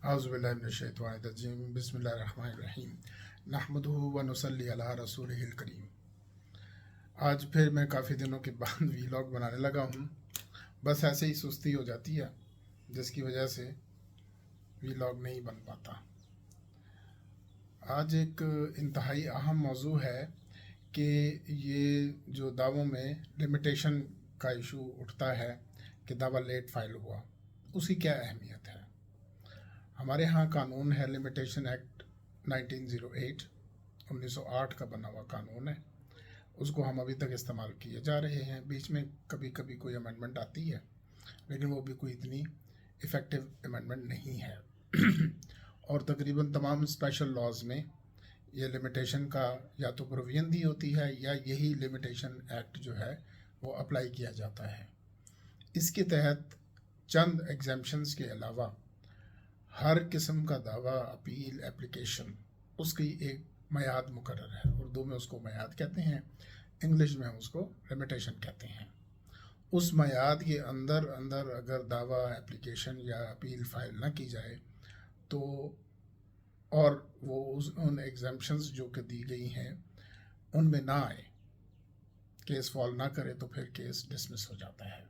اعوذ باللہ من الشیطان الرجیم بسم اللہ الرحمن الرحیم نحمدہ و نصلی علی رسولہ الکریم۔ آج پھر میں کافی دنوں کے بعد ویلاگ بنانے لگا ہوں، بس ایسے ہی سستی ہو جاتی ہے جس کی وجہ سے ویلاگ نہیں بن پاتا۔ آج ایک انتہائی اہم موضوع ہے کہ یہ جو دعووں میں لمیٹیشن کا ایشو اٹھتا ہے کہ دعویٰ لیٹ فائل ہوا، اس کی کیا اہمیت ہے۔ ہمارے ہاں قانون ہے لمیٹیشن ایکٹ 1908 1908 کا بنا ہوا قانون ہے، اس کو ہم ابھی تک استعمال کیے جا رہے ہیں۔ بیچ میں کبھی کبھی کوئی امینڈمنٹ آتی ہے، لیکن وہ بھی کوئی اتنی افیکٹو امینڈمنٹ نہیں ہے اور تقریباً تمام اسپیشل لاز میں یہ لمیٹیشن کا یا تو پروویژن دی ہوتی ہے یا یہی لمیٹیشن ایکٹ جو ہے وہ اپلائی کیا جاتا ہے۔ اس کے تحت چند ایگزیمپشنز کے علاوہ ہر قسم کا دعویٰ، اپیل، اپلیکیشن، اس کی ایک میعاد مقرر ہے۔ اردو میں اس کو میعاد کہتے ہیں، انگلش میں ہم اس کو لمیٹیشن کہتے ہیں۔ اس میعاد کے اندر اگر دعویٰ، اپلیکیشن یا اپیل فائل نہ کی جائے تو اور وہ ان ایگزیمپشنز جو کہ دی گئی ہیں ان میں نہ آئے، کیس فال نہ کرے، تو پھر کیس ڈسمس ہو جاتا ہے۔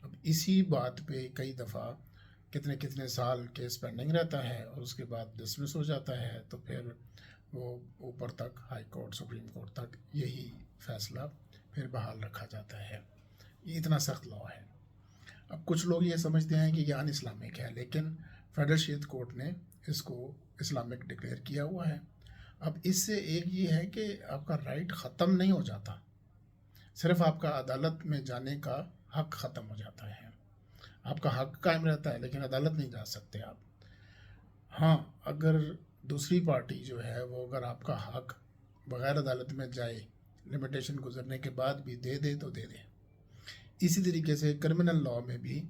اب اسی بات پہ کئی دفعہ کتنے سال کیس پینڈنگ رہتا ہے اور اس کے بعد ڈسمس ہو جاتا ہے، تو پھر وہ اوپر تک، ہائی کورٹ، سپریم کورٹ تک یہی فیصلہ پھر بحال رکھا جاتا ہے۔ یہ اتنا سخت لا ہے۔ اب کچھ لوگ یہ سمجھتے ہیں کہ یہ ان اسلامک ہے، لیکن فیڈرل شریعت کورٹ نے اس کو اسلامک ڈکلیئر کیا ہوا ہے۔ اب اس سے ایک یہ ہے کہ آپ کا رائٹ ختم نہیں ہو جاتا، صرف آپ کا عدالت میں جانے کا حق ختم ہو جاتا ہے۔ آپ کا حق قائم رہتا ہے لیکن عدالت نہیں جا سکتے آپ۔ ہاں، اگر دوسری پارٹی جو ہے وہ اگر آپ کا حق بغیر عدالت میں جائے، لمیٹیشن گزرنے کے بعد بھی دے دے تو دے دے۔ اسی طریقے سے کرمنل لاء میں بھی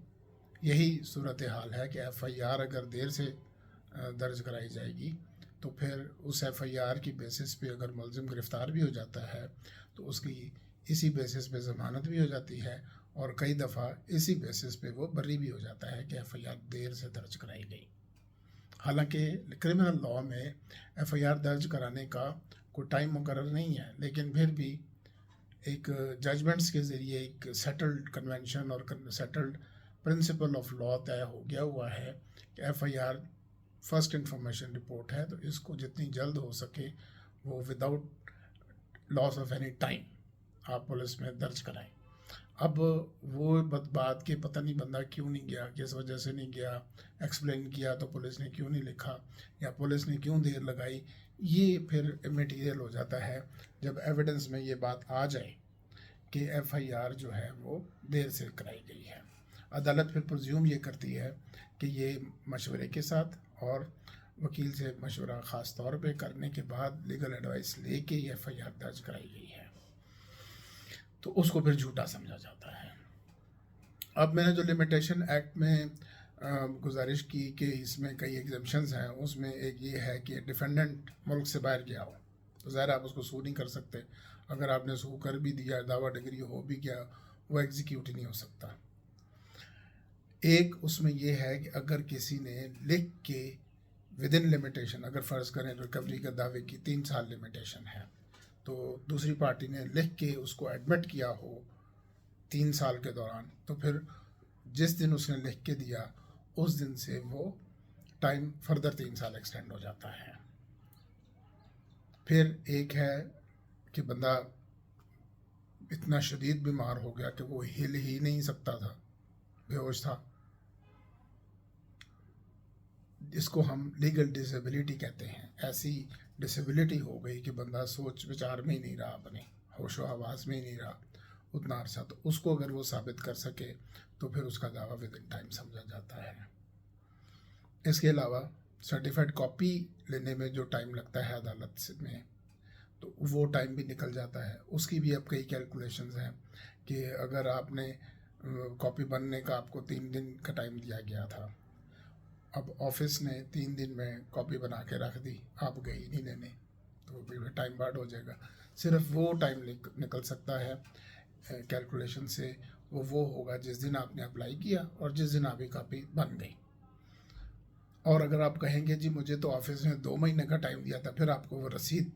یہی صورتحال ہے کہ ایف آئی آر اگر دیر سے درج کرائی جائے گی تو پھر اس ایف آئی آر کی بیسس پہ اگر ملزم گرفتار بھی ہو جاتا ہے تو اس کی اسی بیسس پہ ضمانت بھی ہو جاتی ہے، اور کئی دفعہ اسی بیسس پہ وہ بری بھی ہو جاتا ہے کہ ایف آئی آر دیر سے درج کرائی گئی۔ حالانکہ کرمنل لاء میں ایف آئی آر درج کرانے کا کوئی ٹائم مقرر نہیں ہے، لیکن پھر بھی ایک ججمنٹس کے ذریعے ایک سیٹلڈ کنونشن اور سیٹلڈ پرنسپل آف لاء طے ہو گیا ہوا ہے کہ F I R first information report ہے، تو اس کو جتنی جلد ہو سکے وہ without loss of any time آپ پولیس میں درج کرائیں۔ اب وہ بات کہ پتہ نہیں بندہ کیوں نہیں گیا، کس وجہ سے نہیں گیا، ایکسپلین کیا تو پولیس نے کیوں نہیں لکھا یا پولیس نے کیوں دیر لگائی، یہ پھر میٹیریل ہو جاتا ہے جب ایویڈنس میں یہ بات آ جائے کہ ایف آئی آر جو ہے وہ دیر سے کرائی گئی ہے۔ عدالت پھر پرزیوم یہ کرتی ہے کہ یہ مشورے کے ساتھ اور وکیل سے مشورہ خاص طور پہ کرنے کے بعد لیگل ایڈوائس لے کے یہ ایف آئی آر درج کرائی گئی ہے، تو اس کو پھر جھوٹا سمجھا جاتا ہے۔ اب میں نے جو لمیٹیشن ایکٹ میں گزارش کی کہ اس میں کئی ایگزمپشنز ہیں، اس میں ایک یہ ہے کہ ڈیفینڈنٹ ملک سے باہر گیا ہو تو ظاہر آپ اس کو سو نہیں کر سکتے۔ اگر آپ نے سو کر بھی دیا، دعویٰ ڈگری ہو بھی گیا، وہ ایگزیکیوٹ ہی نہیں ہو سکتا۔ ایک اس میں یہ ہے کہ اگر کسی نے لکھ کے ود ان لمیٹیشن، اگر فرض کریں ریکوری کے دعوے کی 3 سال لمیٹیشن ہے، تو دوسری پارٹی نے لکھ کے اس کو ایڈمٹ کیا ہو 3 سال کے دوران، تو پھر جس دن اس نے لکھ کے دیا اس دن سے وہ ٹائم فردر 3 سال ایکسٹینڈ ہو جاتا ہے۔ پھر ایک ہے کہ بندہ اتنا شدید بیمار ہو گیا کہ وہ ہل ہی نہیں سکتا تھا، بے ہوش تھا، اس کو ہم لیگل ڈسیبلٹی کہتے ہیں۔ ایسی ڈسیبلٹی ہو گئی کہ بندہ سوچ وچار میں ہی نہیں رہا، اپنے ہوش و حواس میں ہی نہیں رہا اتنا عرصہ، تو اس کو اگر وہ ثابت کر سکے تو پھر اس کا دعویٰ ود ان ٹائم سمجھا جاتا ہے۔ اس کے علاوہ سرٹیفائڈ کاپی لینے میں جو ٹائم لگتا ہے عدالت میں، تو وہ ٹائم بھی نکل جاتا ہے۔ اس کی بھی اب کئی کیلکولیشنز ہیں کہ اگر آپ نے کاپی بننے کا آپ کو 3 دن کا ٹائم دیا گیا تھا، اب آفس نے 3 دن میں کاپی بنا کے رکھ دی، آپ گئی نہیں لینے، تو پھر ٹائم بعد ہو جائے گا۔ صرف وہ ٹائم نکل سکتا ہے کیلکولیشن سے، وہ ہوگا جس دن آپ نے اپلائی کیا اور جس دن آپ کی کاپی بن گئی۔ اور اگر آپ کہیں گے جی مجھے تو آفس نے 2 مہینے کا ٹائم دیا تھا، پھر آپ کو وہ رسید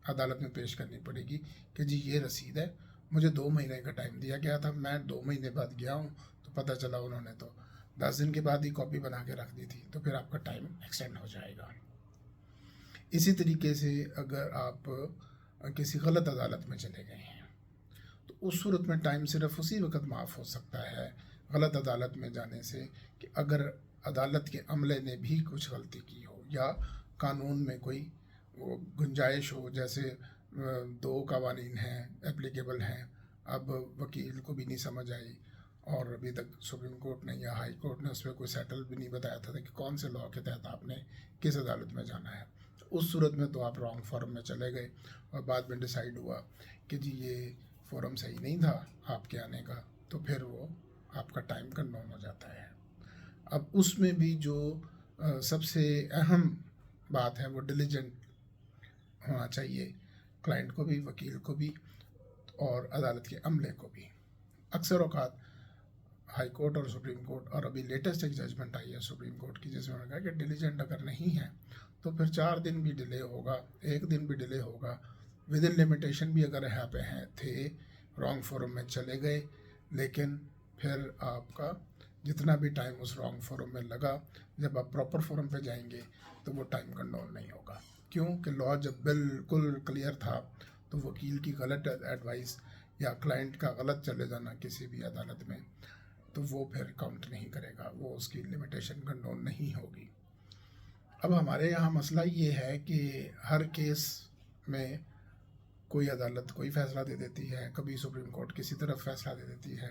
عدالت میں پیش کرنی پڑے گی کہ جی یہ رسید ہے، مجھے 2 مہینے کا ٹائم دیا گیا تھا، میں 2 مہینے بعد گیا ہوں تو پتہ چلا انہوں نے تو 10 دن کے بعد ہی کاپی بنا کے رکھ دی تھی، تو پھر آپ کا ٹائم ایکسٹینڈ ہو جائے گا۔ اسی طریقے سے اگر آپ کسی غلط عدالت میں چلے گئے ہیں تو اس صورت میں ٹائم صرف اسی وقت معاف ہو سکتا ہے غلط عدالت میں جانے سے کہ اگر عدالت کے عملے نے بھی کچھ غلطی کی ہو یا قانون میں کوئی وہ گنجائش ہو، جیسے 2 قوانین ہیں اپلیکیبل ہیں، اب وکیل کو بھی نہیں سمجھ آئی اور ابھی تک سپریم کورٹ نے یا ہائی کورٹ نے اس پہ کوئی سیٹل بھی نہیں بتایا تھا کہ کون سے لاء کے تحت آپ نے کس عدالت میں جانا ہے، اس صورت میں تو آپ رانگ فارم میں چلے گئے اور بعد میں ڈیسائیڈ ہوا کہ جی یہ فورم صحیح نہیں تھا آپ کے آنے کا، تو پھر وہ آپ کا ٹائم کنڈون ہو جاتا ہے۔ اب اس میں بھی جو سب سے اہم بات ہے وہ ڈیلیجنٹ ہونا چاہیے، کلائنٹ کو بھی، وکیل کو بھی، اور عدالت کے عملے کو بھی۔ اکثر اوقات ہائی کورٹ اور سپریم کورٹ، اور ابھی لیٹسٹ ایک ججمنٹ آئی ہے سپریم کورٹ کی جس میں انہوں نے کہا کہ ڈیلیجنٹ اگر نہیں ہے تو پھر 4 دن بھی ڈیلے ہوگا، 1 دن بھی ڈیلے ہوگا، ود ان لمیٹیشن بھی اگر یہاں پہ ہیں تھے، رانگ فورم میں چلے گئے، لیکن پھر آپ کا جتنا بھی ٹائم اس رانگ فورم میں لگا، جب آپ پراپر فورم پہ جائیں گے تو وہ ٹائم کنٹرول نہیں ہوگا، کیونکہ لاء جب بالکل کلیئر تھا تو وکیل کی غلط ایڈوائس یا کلائنٹ کا غلط چلے جانا کسی بھی عدالت میں تو وہ پھر کاؤنٹ نہیں کرے گا، وہ اس کی لمیٹیشن کنٹرول نہیں ہوگی۔ اب ہمارے یہاں مسئلہ یہ ہے کہ ہر کیس میں کوئی عدالت کوئی فیصلہ دے دیتی ہے، کبھی سپریم کورٹ کسی طرف فیصلہ دے دیتی ہے،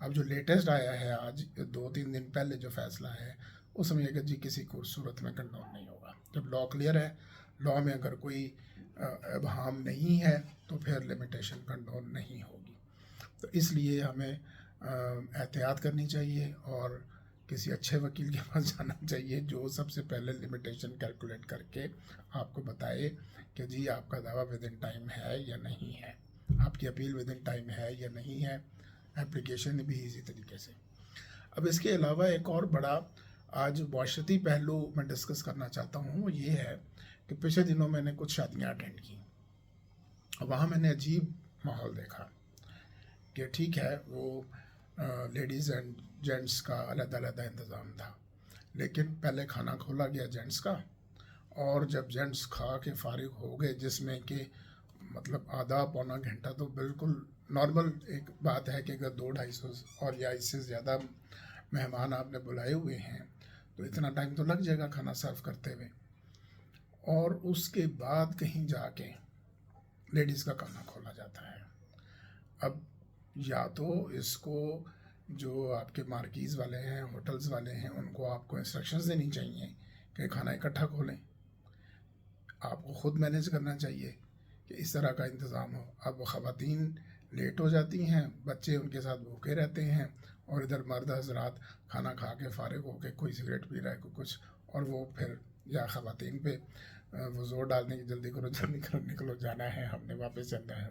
اب جو لیٹسٹ آیا ہے آج 2-3 دن پہلے جو فیصلہ ہے اس میں یہ کہ جی کسی کو صورت میں کنٹرول نہیں ہوگا، جب لاء کلیئر ہے، لاء میں اگر کوئی ابہام نہیں ہے تو پھر لمیٹیشن کنٹرول نہیں ہوگی۔ تو اس لیے ہمیں احتیاط کرنی چاہیے اور کسی اچھے وکیل کے پاس جانا چاہیے جو سب سے پہلے لمیٹیشن کیلکولیٹ کر کے آپ کو بتائے کہ جی آپ کا دعویٰ ود ان ٹائم ہے یا نہیں ہے، آپ کی اپیل ود ان ٹائم ہے یا نہیں ہے، اپلیکیشن بھی اسی طریقے سے۔ اب اس کے علاوہ ایک اور بڑا آج معاشرتی پہلو میں ڈسکس کرنا چاہتا ہوں، وہ یہ ہے کہ پچھلے دنوں میں نے کچھ شادیاں اٹینڈ کی، وہاں میں نے عجیب ماحول دیکھا کہ ٹھیک ہے وہ لیڈیز اینڈ جینٹس کا علیحدہ علیحدہ انتظام تھا، لیکن پہلے کھانا کھولا گیا جینٹس کا، اور جب جینٹس کھا کے فارغ ہو گئے، جس میں کہ مطلب آدھا پونا گھنٹہ تو بالکل نارمل ایک بات ہے کہ اگر 200-250 اور یا اس سے زیادہ مہمان آپ نے بلائے ہوئے ہیں تو اتنا ٹائم تو لگ جائے گا کھانا سرو کرتے ہوئے، اور اس کے بعد کہیں جا کے لیڈیز کا کھانا کھولا جاتا ہے۔ اب یا تو اس کو جو آپ کے مارکیز والے ہیں، ہوٹلز والے ہیں، ان کو آپ کو انسٹرکشنز دینی چاہیے کہ کھانا اکٹھا کھولیں، آپ کو خود مینیج کرنا چاہیے کہ اس طرح کا انتظام ہو۔ اب خواتین لیٹ ہو جاتی ہیں، بچے ان کے ساتھ بھوکے رہتے ہیں، اور ادھر مرد حضرات کھانا کھا کے فارغ ہو کے کوئی سگریٹ پی رہا ہے، کوئی کچھ، اور وہ پھر یا خواتین پہ وہ زور ڈالنے کی جلدی کرو جلدی کرو، نکلو جانا ہے، ہم نے واپس چلنا ہے۔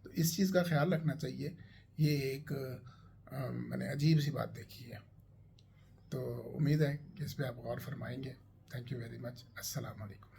تو اس چیز کا خیال رکھنا چاہیے، یہ ایک میں نے عجیب سی بات دیکھی ہے، تو امید ہے کہ اس پہ آپ غور فرمائیں گے۔ تھینک یو ویری مچ، السلام علیکم۔